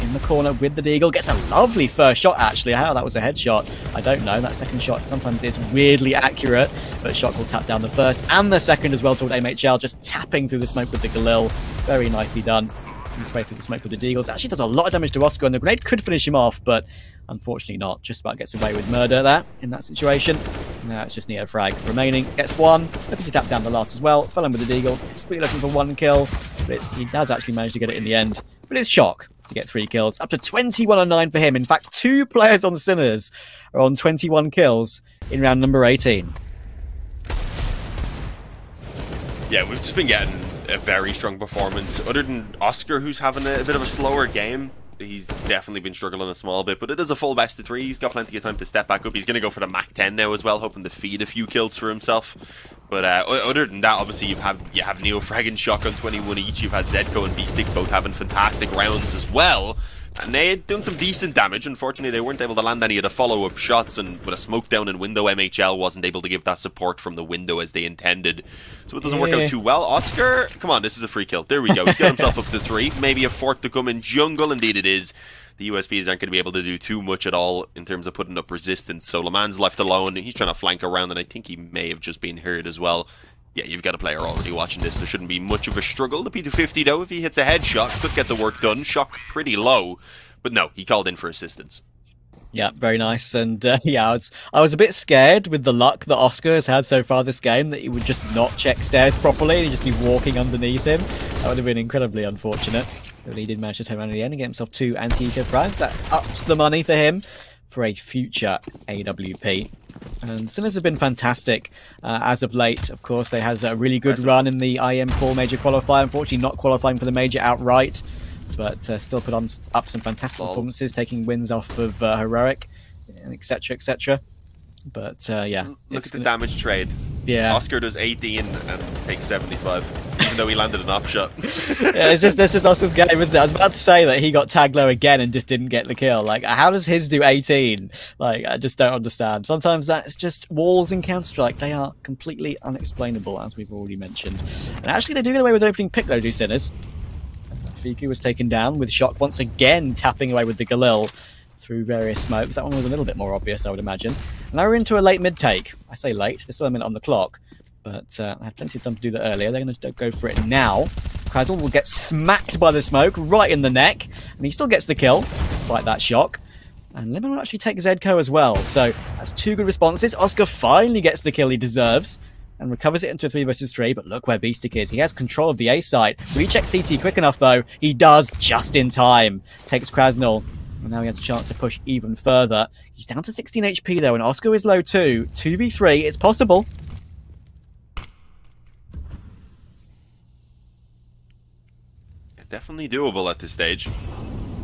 In the corner with the Deagle, gets a lovely first shot actually. How that was a headshot, I don't know. That second shot sometimes is weirdly accurate, but Shock will tap down the first and the second as well toward MHL, just tapping through the smoke with the Galil. Very nicely done. His way through the smoke with the Deagles. Actually does a lot of damage to Oscar, and the grenade could finish him off, but unfortunately not. Just about gets away with murder there in that situation. Now it's just Neofrag remaining. Gets 1. Looking to tap down the last as well. Fell in with the Deagle. Speed looking for 1 kill, but he does actually manage to get it in the end. But it's Shock to get 3 kills. Up to 21-9 for him. In fact, 2 players on Sinners are on 21 kills in round number 18. Yeah, we've just been getting a very strong performance. Other than Oscar, who's having a bit of a slower game, he's definitely been struggling a small bit, but it is a full best of 3. He's got plenty of time to step back up. He's going to go for the Mach 10 now as well, hoping to feed a few kills for himself. But other than that, obviously you have Neofrag and Shock on 21 each. You've had Zedko and B-Stick both having fantastic rounds as well. And they had done some decent damage. Unfortunately, they weren't able to land any of the follow-up shots, and with a smoke down in window, MHL wasn't able to give that support from the window as they intended. So it doesn't work out too well. Oscar, come on, this is a free kill. There we go. He's got himself up to 3. Maybe a 4th to come in jungle. Indeed it is. The USPs aren't going to be able to do too much at all in terms of putting up resistance. So Le Mans left alone. He's trying to flank around, and I think he may have just been hurt as well. Yeah, you've got a player already watching this. There shouldn't be much of a struggle. The P250, though, if he hits a headshot, could get the work done. Shock pretty low. But no, he called in for assistance. Yeah, very nice. And yeah, I was a bit scared with the luck that Oscar has had so far this game that he would just not check stairs properly and just be walking underneath him. That would have been incredibly unfortunate. But he did manage to turn around in the end and get himself 2 anti-eco frags. That ups the money for him for a future AWP. And Sinners have been fantastic as of late. Of course, they had a really good run in the IM4 major qualifier. Unfortunately, not qualifying for the major outright, but still put on up some fantastic performances, taking wins off of Heroic, etc., etc. But yeah, look at the damage trade. Yeah, Oscar does 18 and takes 75, even though he landed an op shot. Yeah, it's just Oscar's game, isn't it? I was about to say that he got tagged low again and just didn't get the kill. Like, how does his do 18? Like, I just don't understand. Sometimes that's just walls in Counter-Strike. They are completely unexplainable, as we've already mentioned. And actually, they do get away with opening pick, though, do Sinners. Fiku was taken down with Shock once again tapping away with the Galil through various smokes. That one was a little bit more obvious, I would imagine. And now we're into a late mid-take. I say late, there's still a minute on the clock, but I had plenty of time to do that earlier. They're going to go for it now. Krasnal will get smacked by the smoke right in the neck, and he still gets the kill, despite that shock. And Lemon will actually take Zedco as well. So that's 2 good responses. Oscar finally gets the kill he deserves and recovers it into a 3 versus 3. But look where Beastic is. He has control of the A site. Recheck CT quick enough, though. He does just in time. Takes Krasnal. And now he has a chance to push even further. He's down to 16 HP, though, and Oscar is low too. 2v3, it's possible. Definitely doable at this stage.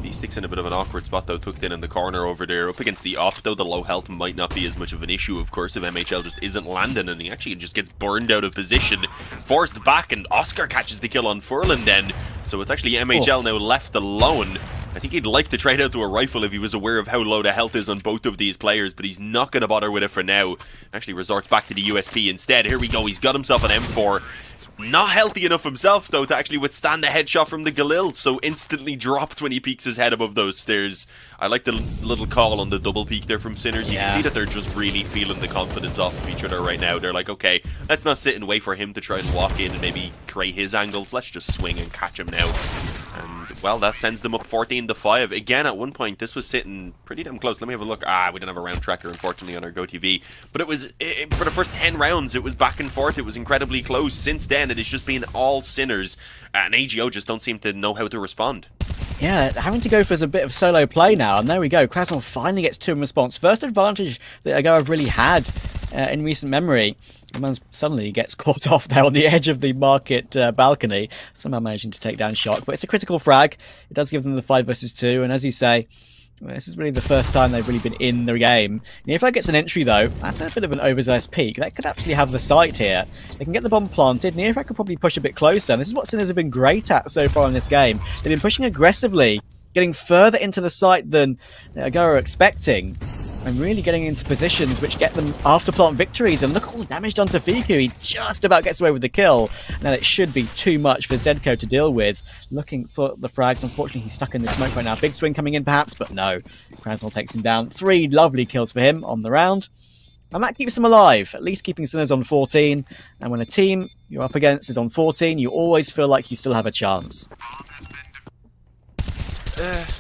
Beastic's in a bit of an awkward spot though, tucked in the corner over there. Up against the off though, the low health might not be as much of an issue, of course, if MHL just isn't landing, and he actually just gets burned out of position, forced back, and Oscar catches the kill on Furlan then. So it's actually MHL now left alone. I think he'd like to trade out to a rifle if he was aware of how low the health is on both of these players, but he's not going to bother with it for now. Actually resorts back to the USP instead. Here we go, he's got himself an M4. Not healthy enough himself, though, to actually withstand the headshot from the Galil, so instantly dropped when he peeks his head above those stairs. I like the little call on the double peek there from Sinners. You can see that they're just really feeling the confidence off of each other right now. They're like, okay, let's not sit and wait for him to try and walk in and maybe create his angles. Let's just swing and catch him now. And, well, that sends them up 14-5. Again, at one point, this was sitting pretty damn close. Let me have a look. We didn't have a round tracker, unfortunately, on our GoTV. But it was, for the first 10 rounds, it was back and forth. It was incredibly close. Since then, it has just been all Sinners. And AGO just don't seem to know how to respond. Yeah, having to go for a bit of solo play now. And there we go. Krasnal finally gets 2 in response. First advantage that AGO have really had in recent memory. And man suddenly gets caught off there on the edge of the market balcony, somehow managing to take down Shock. But it's a critical frag. It does give them the 5 versus 2. And as you say, this is really the first time they've really been in the game. Nearflag gets an entry, though. That's a bit of an overzealous peak. That could actually have the site here. They can get the bomb planted. Nearflag could probably push a bit closer. And this is what Sinners have been great at so far in this game. They've been pushing aggressively, getting further into the site than AGO are expecting, and really getting into positions which get them after plant victories. And look at all the damage done to Fiku. He just about gets away with the kill. Now it should be too much for Zedco to deal with. Looking for the frags. Unfortunately, he's stuck in the smoke right now. Big swing coming in perhaps, but no. Krasnal takes him down. 3 lovely kills for him on the round. And that keeps him alive, at least keeping Sinners on 14. And when a team you're up against is on 14, you always feel like you still have a chance.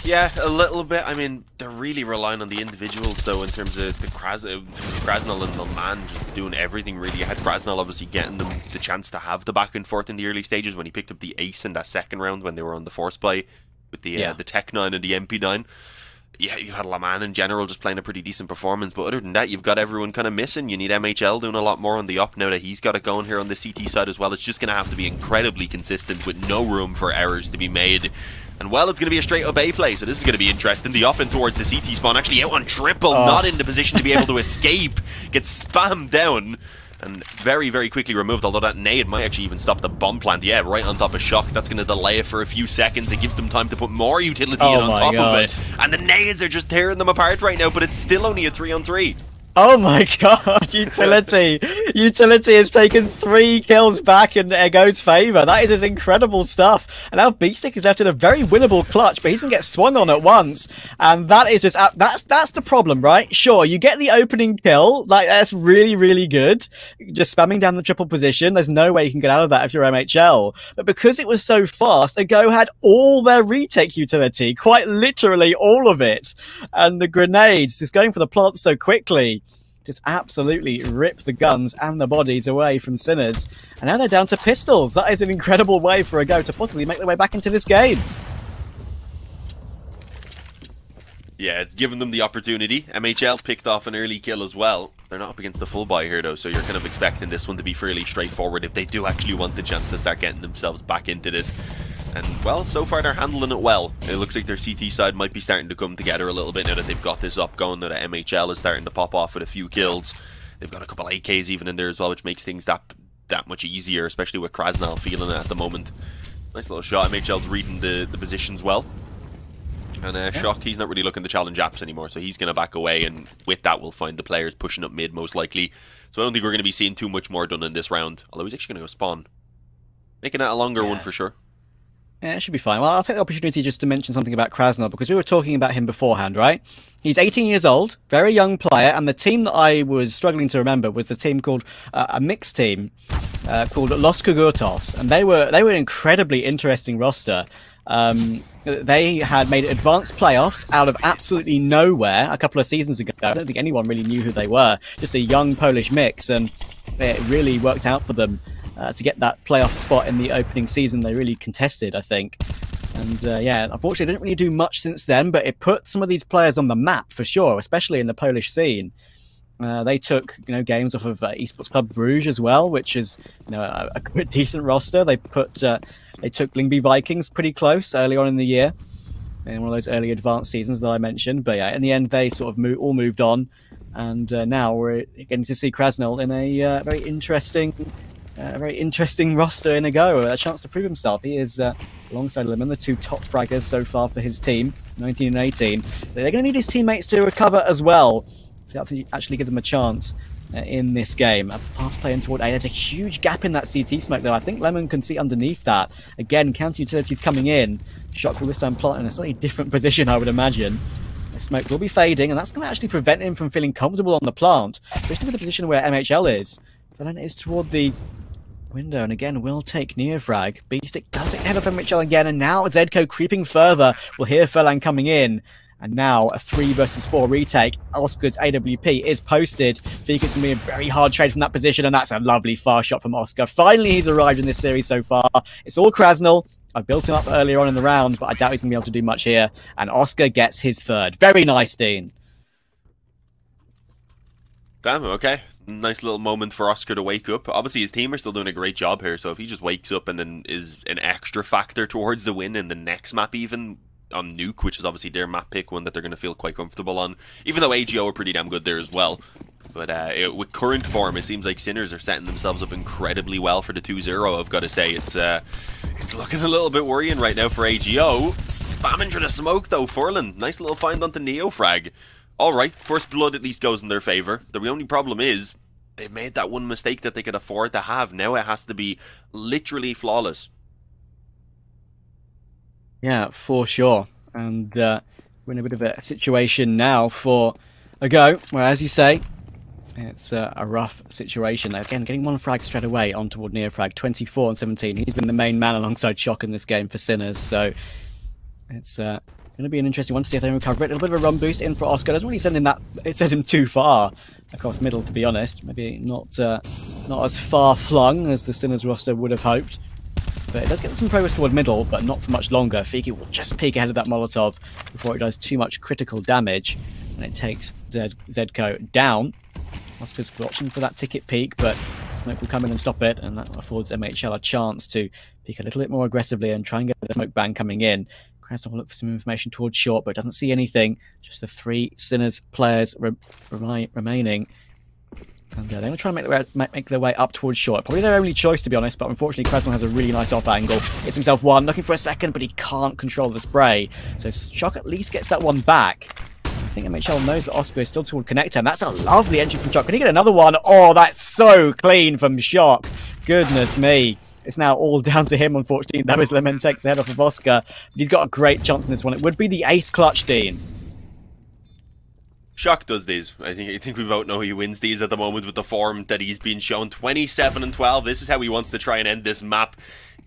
Yeah, a little bit. I mean, they're really relying on the individuals, though, in terms of the Krasnal and the man just doing everything, really. You had Krasnal obviously getting them the chance to have the back and forth in the early stages when he picked up the ace in that second round when they were on the force play with the Tech 9 and the MP9. Yeah, you've had Laman in general just playing a pretty decent performance, but other than that, you've got everyone kind of missing. You need MHL doing a lot more on the up now that he's got it going here on the CT side as well. It's just going to have to be incredibly consistent with no room for errors to be made. And, well, it's going to be a straight-up A play, so this is going to be interesting. The up and towards the CT spawn, actually out on triple, not in the position to be able to escape. Gets spammed down and very, very quickly removed, although that nade might actually even stop the bomb plant. Yeah, right on top of Shock. That's going to delay it for a few seconds. It gives them time to put more utility in on top of it. And the nades are just tearing them apart right now, but it's still only a 3-on-3. Oh my god, Utility! Utility has taken 3 kills back in AGO's favour. That is just incredible stuff. And now Beastic is left in a very winnable clutch, but he's going to get swung on at once. And that is just, that's the problem, right? Sure, you get the opening kill, like that's really, really good. Just spamming down the triple position, there's no way you can get out of that if you're MHL. But because it was so fast, AGO had all their retake utility, quite literally all of it. And the grenades, just going for the plant so quickly, just absolutely rip the guns and the bodies away from Sinners. And now they're down to pistols. That is an incredible way for AGO to possibly make their way back into this game. Yeah, it's given them the opportunity. MHL picked off an early kill as well. They're not up against the full buy here, though, so you're kind of expecting this one to be fairly straightforward if they do actually want the chance to start getting themselves back into this. And, well, so far they're handling it well. It looks like their CT side might be starting to come together a little bit now that they've got this up going, now that MHL is starting to pop off with a few kills. They've got a couple AKs even in there as well, which makes things that much easier, especially with Krasnal feeling it at the moment. Nice little shot. MHL's reading the positions well. And Shock, he's not really looking to challenge apps anymore, so he's going to back away, and with that we'll find the players pushing up mid most likely. So I don't think we're going to be seeing too much more done in this round, although he's actually going to go spawn. Making that a longer one for sure. Yeah, it should be fine. Well, I'll take the opportunity just to mention something about Krasnal, because we were talking about him beforehand, right? He's 18 years old, very young player, and the team that I was struggling to remember was the team called, a mixed team, called Los Cogurtos, and they were an incredibly interesting roster. They had made advanced playoffs out of absolutely nowhere a couple of seasons ago. I don't think anyone really knew who they were. Just a young Polish mix, and it really worked out for them to get that playoff spot in the opening season. They really contested, I think. And yeah, unfortunately, they didn't really do much since then, but it put some of these players on the map for sure, especially in the Polish scene. They took games off of Esports Club Bruges as well, which is a good decent roster. They took Lyngby Vikings pretty close early on in the year, in one of those early advanced seasons that I mentioned. But yeah, in the end, they sort of all moved on, and now we're getting to see Krasnal in a very interesting roster in a go, a chance to prove himself. He is alongside Lemon, the two top fraggers so far for his team, 19 and 18. They're going to need his teammates to recover as well, to actually give them a chance in this game. A fast play in toward A. There's a huge gap in that CT smoke, though. I think Lemon can see underneath that. Again, counter utilities coming in. Shock will this time plant in a slightly different position, I would imagine. The smoke will be fading, and that's going to actually prevent him from feeling comfortable on the plant, especially with the position where MHL is. Then it is toward the window, and again will take Neofrag. Beestick does it ahead of MHL again, and now Zedco creeping further. We'll hear Furlan coming in. And now a 3 versus 4 retake. Oscar's AWP is posted. Fika's going to be a very hard trade from that position, and that's a lovely far shot from Oscar. Finally, he's arrived in this series so far. It's all Krasnal. I built him up earlier on in the round, but I doubt he's going to be able to do much here. And Oscar gets his third. Very nice, Dean. Damn, okay. Nice little moment for Oscar to wake up. Obviously, his team are still doing a great job here, so if he just wakes up and then is an extra factor towards the win in the next map even, on Nuke, which is obviously their map pick, one that they're going to feel quite comfortable on, even though AGO are pretty damn good there as well. But with current form, it seems like Sinners are setting themselves up incredibly well for the 2-0, I've got to say. It's looking a little bit worrying right now for AGO. Spamming through the smoke, though. Furlan, nice little find onto Neofrag. Alright, first blood at least goes in their favour. The only problem is, they've made that one mistake that they could afford to have. Now it has to be literally flawless. Yeah, for sure. And we're in a bit of a situation now for a go, where, as you say, it's a rough situation. Again, getting one frag straight away on toward Neofrag, 24 and 17. He's been the main man alongside Shock in this game for Sinners, so it's going to be an interesting one to see if they recover it. A little bit of a run boost in for Oscar. Doesn't really send him too far across middle, to be honest. Maybe not as far flung as the Sinners roster would have hoped. But it does get some progress toward middle, but not for much longer. Fiki will just peek ahead of that Molotov before it does too much critical damage. And it takes Zedco down. Oscar's watching for that ticket peek, but smoke will come in and stop it, and that affords MHL a chance to peek a little bit more aggressively and try and get the smoke bang coming in. Krasnov will look for some information towards short, but doesn't see anything. Just the 3 Sinners players remaining. And they're going to try and make their way up towards short. Probably their only choice, to be honest, but unfortunately Krasnov has a really nice off angle. Gets himself one, looking for a second, but he can't control the spray. So Shock at least gets that one back. I think MHL knows that Oscar is still toward connector, and that's a lovely entry from Shock. Can he get another one? Oh, that's so clean from Shock. Goodness me. It's now all down to him, unfortunately. That was Lemon takes the head off of Oscar. But he's got a great chance in this one. It would be the ace clutch, Dean. Shock does these. I think we both know he wins these at the moment with the form that he's been shown. 27 and 12. This is how he wants to try and end this map.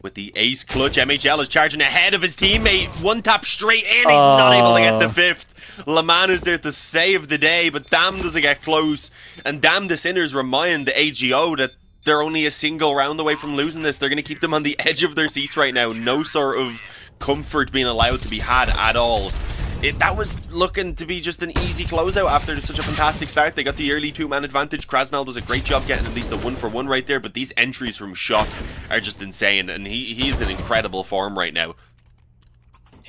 With the ace clutch, MHL is charging ahead of his teammate. One tap straight in. He's not able to get the 5th. Laman is there to save the day, but damn does it get close. And damn the Sinners remind the AGO that they're only a single round away from losing this. They're going to keep them on the edge of their seats right now. No sort of comfort being allowed to be had at all. That was looking to be just an easy closeout after such a fantastic start. They got the early 2-man advantage. Krasnal does a great job getting at least a 1-for-1 right there, but these entries from Shock are just insane, and he's in incredible form right now.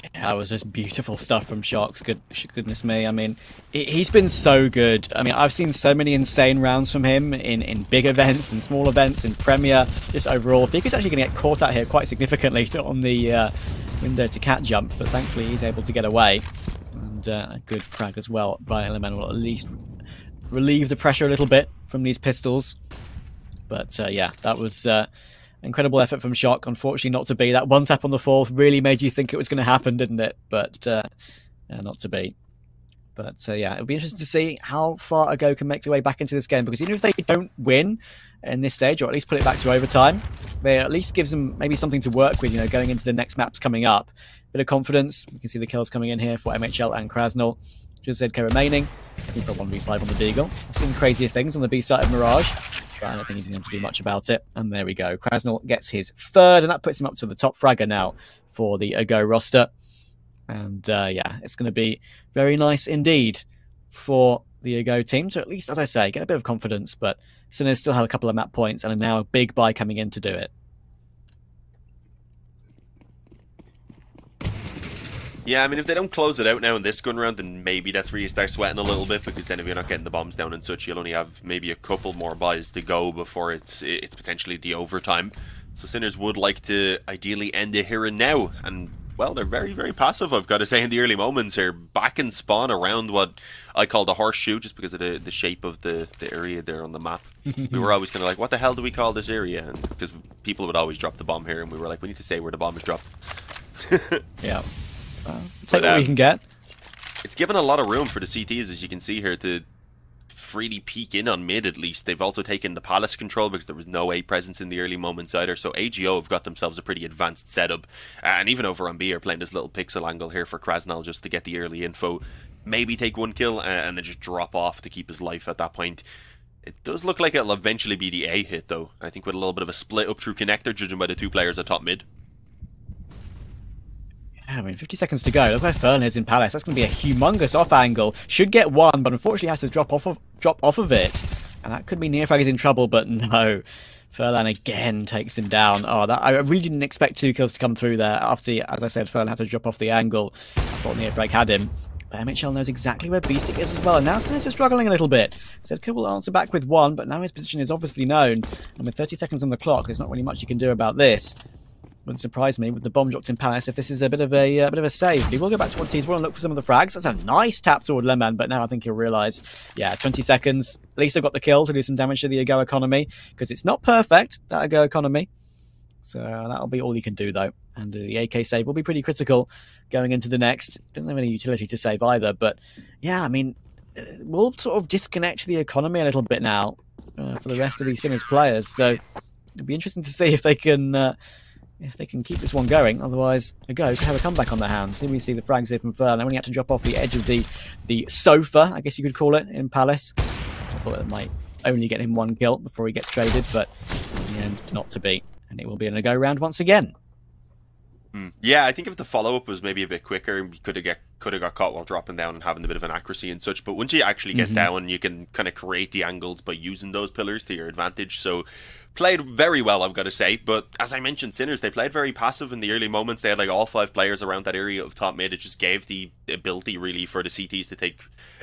Yeah, that was just beautiful stuff from Shock. Goodness me. I mean, he's been so good. I mean, I've seen so many insane rounds from him in big events and small events, in Premier, just overall. He's actually going to get caught out here quite significantly on the window to cat jump, but thankfully he's able to get away. And a good frag as well. Brian Elemental will at least relieve the pressure a little bit from these pistols. But yeah, that was incredible effort from Shock. Unfortunately not to be. That one tap on the 4th really made you think it was going to happen, didn't it? But not to be. But yeah, it'll be interesting to see how far Ago can make their way back into this game, because even if they don't win in this stage, or at least put it back to overtime, they at least gives them maybe something to work with, going into the next maps coming up. Bit of confidence. You can see the kills coming in here for MHL and Krasnal. Just ZK remaining. Looking for a 1v5 on the Deagle. I've seen crazier things on the B side of Mirage, but I don't think he's going to do much about it. And there we go. Krasnal gets his third, and that puts him up to the top fragger now for the Ago roster. And yeah, it's going to be very nice indeed for the Ago team to, at least, as I say, get a bit of confidence. But Sinners still have a couple of map points and are now a big buy coming in to do it. Yeah, I mean, if they don't close it out now in this gun round, then maybe that's where you start sweating a little bit, because then if you're not getting the bombs down and such, you'll only have maybe a couple more buys to go before it's potentially the overtime. So Sinners would like to ideally end it here and now, and well, they're very, very passive, I've got to say, in the early moments here. Back and spawn around what I call the horseshoe, just because of the shape of the area there on the map. We were always kind of like, what the hell do we call this area? And because people would always drop the bomb here, and we were like, we need to say where the bomb is dropped. Yeah. Take what we can get. It's given a lot of room for the CTs, as you can see here, to really peek in on mid at least. They've also taken the Palace control because there was no A presence in the early moments either, so AGO have got themselves a pretty advanced setup. And even over on B are playing this little pixel angle here for Krasnal just to get the early info. Maybe take one kill and then just drop off to keep his life at that point. It does look like it'll eventually be the A hit though. I think with a little bit of a split up through connector, judging by the two players at top mid. Yeah, I mean, 50 seconds to go. Look where Fern is in Palace. That's going to be a humongous off angle. Should get one, but unfortunately has to drop off of it. And that could mean Neofrag is in trouble, but no. Furlan again takes him down. Oh, I really didn't expect 2 kills to come through there. After, as I said, Furlan had to drop off the angle. I thought Neofrag had him. But MHL knows exactly where Beastic is as well. And now Sinners are struggling a little bit. Zedka will answer back with 1, but now his position is obviously known. And with 30 seconds on the clock, there's not really much you can do about this. Wouldn't surprise me with the bomb dropped in Palace if this is a bit of a save. But he will go back towards T1 and look for some of the frags. That's a nice tap toward Lemon, but now I think he'll realise, yeah, 20 seconds. At least they've got the kill to do some damage to the Ago economy, because it's not perfect, that Ago economy. So that'll be all he can do, though. And the AK save will be pretty critical going into the next. Doesn't have any utility to save either, but yeah, I mean, we'll sort of disconnect the economy a little bit now for the rest of these Sinners players. So it'll be interesting to see if they can keep this one going. Otherwise, Ago could have a comeback on their hands. Here we see the frags here from Fern. They only had to drop off the edge of the sofa, I guess you could call it, in Palace. I thought it might only get him 1 kill before he gets traded, but in the end, not to be. And it will be an Ago round once again. Yeah, I think if the follow-up was maybe a bit quicker, you could have got caught while dropping down and having a bit of an accuracy and such. But once you actually get down, you can kind of create the angles by using those pillars to your advantage. So played very well, I've got to say. But as I mentioned, Sinners, they played very passive in the early moments. They had like all 5 players around that area of top mid. It just gave the ability really for the CTs to take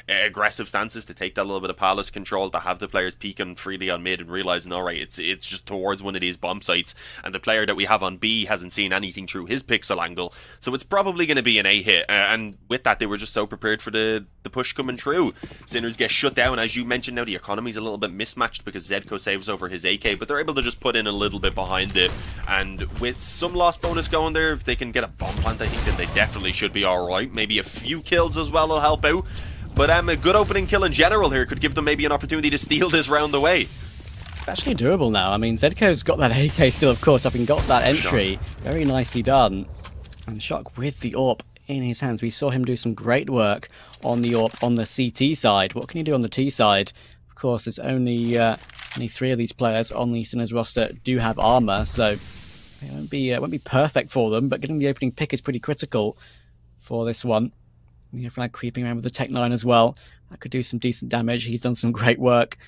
aggressive stances, to take that little bit of Palace control, to have the players peeking freely on mid and realizing, all right, it's just towards one of these bomb sites, and the player that we have on B hasn't seen anything through his pixel angle, so it's probably going to be an A hit. And with that, they were just so prepared for the push coming through. Sinners get shut down, as you mentioned. Now the economy's a little bit mismatched because Zedko saves over his AK, but they're able to just put in a little bit behind it, and with some loss bonus going there, if they can get a bomb plant, I think then they definitely should be alright. Maybe a few kills as well will help out. But a good opening kill in general here could give them maybe an opportunity to steal this round away. It's actually doable now. I mean, Zedko's got that AK still, of course, having got that entry. Very nicely done. And Shock with the AWP in his hands. We saw him do some great work on the AWP on the CT side. What can you do on the T side? Of course, there's only 3 of these players on the Sinners roster do have armor, so it won't be perfect for them, but getting the opening pick is pretty critical for this one. Neofrag creeping around with the Tech 9 as well. That could do some decent damage. He's done some great work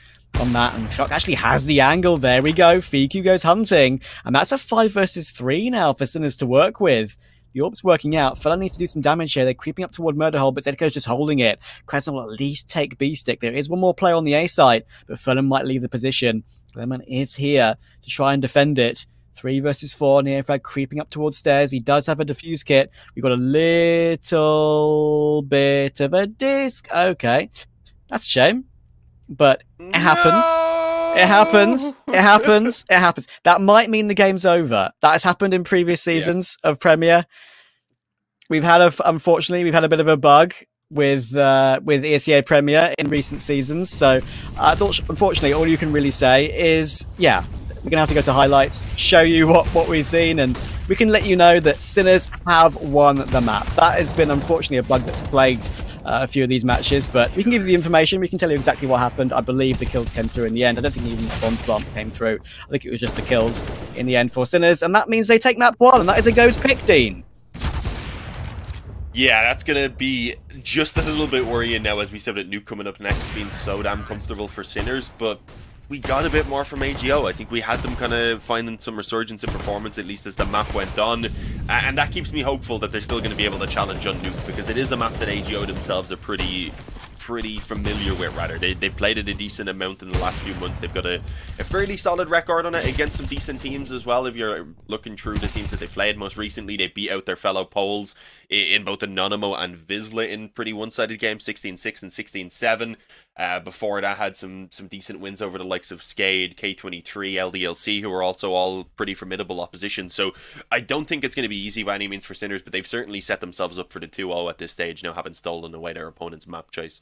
on that, and Shock actually has the angle. There we go. Fiku goes hunting, and that's a 5 versus 3 now for Sinners to work with. The AWP's working out. Fella needs to do some damage here. They're creeping up toward Murder Hole, but Zedko's just holding it. Krasnal will at least take B-Stick. There is one more player on the A side, but Furlan might leave the position. Lemon is here to try and defend it. 3 versus 4. Neofrag creeping up towards stairs. He does have a defuse kit. We've got a little bit of a disc. Okay. That's a shame. But it happens. It happens. It happens. It happens. That might mean the game's over. That has happened in previous seasons of Premier. Unfortunately, we've had a bit of a bug with Esea Premier in recent seasons. So I thought, unfortunately, all you can really say is, yeah, we're going to have to go to highlights, show you what we've seen, and we can let you know that Sinners have won the map. That has been, unfortunately, a bug that's plagued a few of these matches, but we can give you the information. We can tell you exactly what happened. I believe the kills came through in the end. I don't think even the bomb plant came through. I think it was just the kills in the end for Sinners, and that means they take map 1, and that is a Ghost pick, Dean. Yeah, that's going to be just a little bit worrying now, as we said, with Nuke coming up next, being so damn comfortable for Sinners, but we got a bit more from AGO. I think we had them kind of finding some resurgence in performance, at least as the map went on, and that keeps me hopeful that they're still going to be able to challenge on Nuke, because it is a map that AGO themselves are pretty familiar with, rather. They've played it a decent amount in the last few months. They've got a fairly solid record on it against some decent teams as well. If you're looking through the teams that they played most recently, they beat out their fellow Poles in both Anonymous and Vizsla in pretty one-sided games, 16-6 and 16-7. Before that, had some decent wins over the likes of Skade, K23, LDLC, who are also all pretty formidable opposition. So I don't think it's going to be easy by any means for Sinners, but they've certainly set themselves up for the 2-0 at this stage, now having stolen away their opponent's map choice.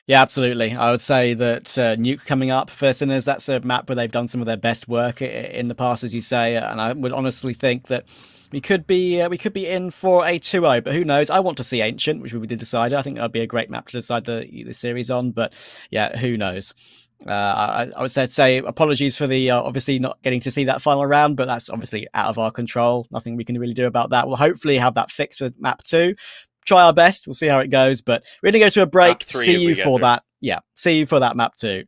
Yeah, absolutely. I would say that Nuke coming up for Sinners, that's a map where they've done some of their best work in the past, as you say, and I would honestly think that we could be in for a 2-0, but who knows? I want to see Ancient, which we did decide. I think that would be a great map to decide the series on, but yeah, who knows? I would say apologies for the obviously not getting to see that final round, but that's obviously out of our control. Nothing we can really do about that. We'll hopefully have that fixed with map 2. Try our best. We'll see how it goes, but we're going to go to a break. See you for that. Yeah, see you for that map 2.